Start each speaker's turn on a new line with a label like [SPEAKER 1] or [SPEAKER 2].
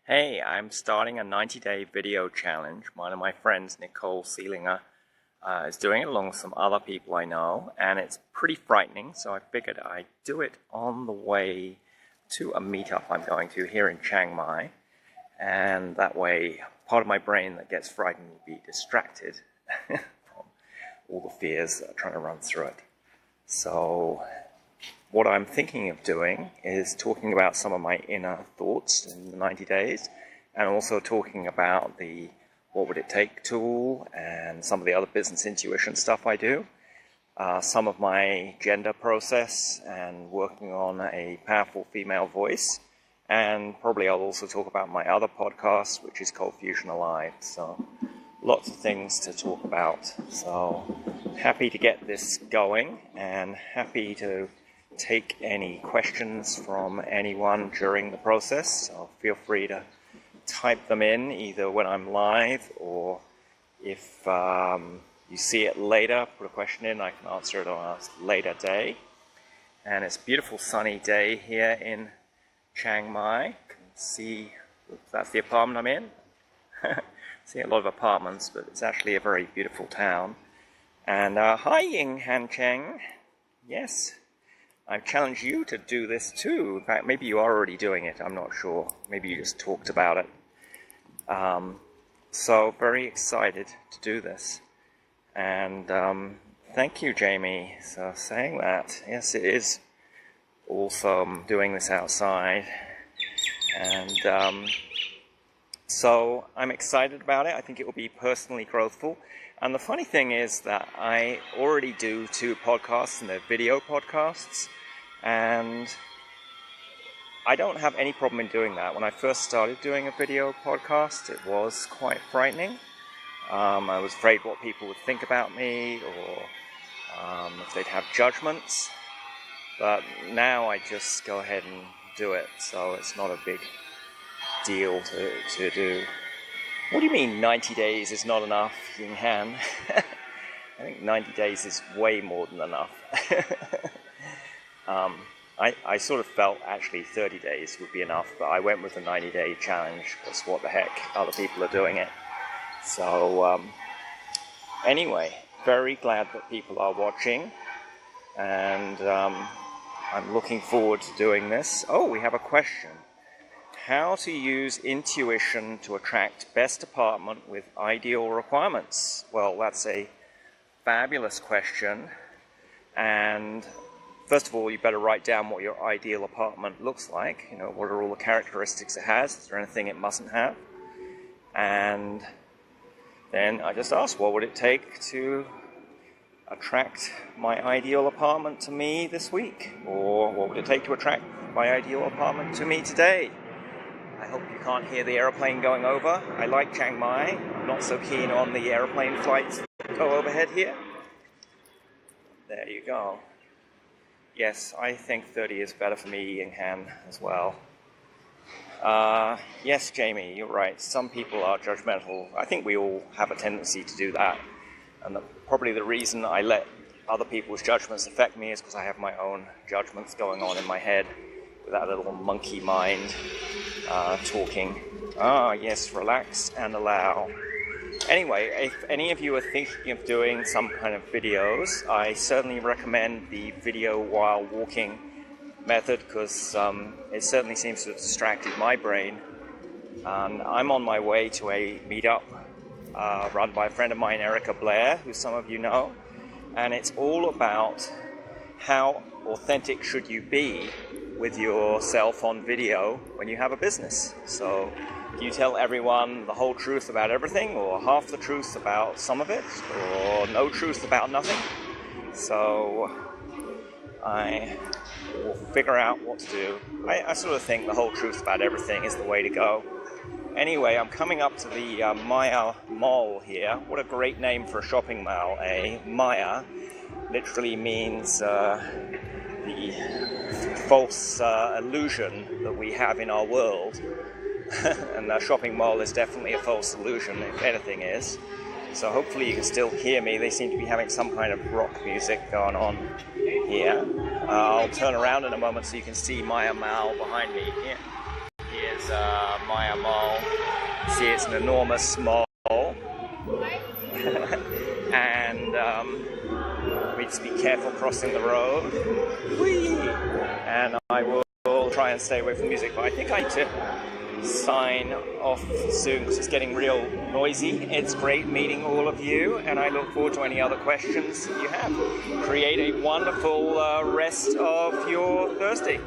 [SPEAKER 1] Hey, I'm starting a 90-day video challenge. One of my friends, Nicole Seelinger, is doing it along with some other people I know, and it's pretty frightening, so I figured I'd do it on the way to a meetup I'm going to here in Chiang Mai, and that way part of my brain that gets frightened will be distracted from all the fears that are trying to run through it. So what I'm thinking of doing is talking about some of my inner thoughts in the 90 days, and also talking about the what would it take tool and some of the other business intuition stuff I do, some of my gender process and working on a powerful female voice, and probably I'll also talk about my other podcast, which is called Fusion Alive. So lots of things to talk about. So happy to get this going and happy to take any questions from anyone during the process. So feel free to type them in either when I'm live, or if you see it later, put a question in, I can answer it on a later day. And it's a beautiful sunny day here in Chiang Mai. You can see, that's the apartment I'm in. See a lot of apartments, but it's actually a very beautiful town. And hi Ying Han Cheng. Yes, I challenge you to do this too. In fact, maybe you are already doing it, I'm not sure. Maybe you just talked about it. So very excited to do this. And thank you, Jamie, for saying that. Yes, it is awesome doing this outside. And so I'm excited about it. I think it will be personally growthful. And the funny thing is that I already do 2 podcasts, and they're video podcasts, and I don't have any problem in doing that. When I first started doing a video podcast, it was quite frightening. I was afraid what people would think about me, or if they'd have judgments. But now I just go ahead and do it, so it's not a big deal to do. What do you mean 90 days is not enough, Ying Han? I think 90 days is way more than enough. I sort of felt actually 30 days would be enough, but I went with the 90-day challenge because what the heck, other people are doing it. So anyway, very glad that people are watching, and I'm looking forward to doing this. Oh, we have a question. How to use intuition to attract best apartment with ideal requirements? Well, that's a fabulous question. And first of all, you better write down what your ideal apartment looks like. You know, what are all the characteristics it has? Is there anything it mustn't have? And then I just asked, what would it take to attract my ideal apartment to me this week? Or what would it take to attract my ideal apartment to me today? I hope you can't hear the aeroplane going over. I like Chiang Mai. I'm not so keen on the aeroplane flights that go overhead here. There you go. Yes, I think 30 is better for me, Ying Han, as well. Yes, Jamie, you're right. Some people are judgmental. I think we all have a tendency to do that. And probably the reason I let other people's judgments affect me is because I have my own judgments going on in my head, with that little monkey mind talking. Yes, relax and allow. Anyway, if any of you are thinking of doing some kind of videos, I certainly recommend the video while walking method, because it certainly seems to have distracted my brain. I'm on my way to a meetup run by a friend of mine, Erica Blair, who some of you know, and it's all about how authentic should you be with yourself on video when you have a business. So do you tell everyone the whole truth about everything, or half the truth about some of it, or no truth about nothing? So I will figure out what to do. I sort of think the whole truth about everything is the way to go. Anyway, I'm coming up to the Maya Mall here. What a great name for a shopping mall, eh? Maya literally means the false illusion that we have in our world. And the shopping mall is definitely a false illusion, if anything is. So hopefully you can still hear me. They seem to be having some kind of rock music going on here. I'll turn around in a moment so you can see Maya Mall behind me. Here is Maya Mall. See, it's an enormous mall. And we just be careful crossing the road. Whee! And I will try and stay away from music, but I think I need to sign off soon because it's getting real noisy. It's great meeting all of you, and I look forward to any other questions you have. Create a wonderful rest of your Thursday.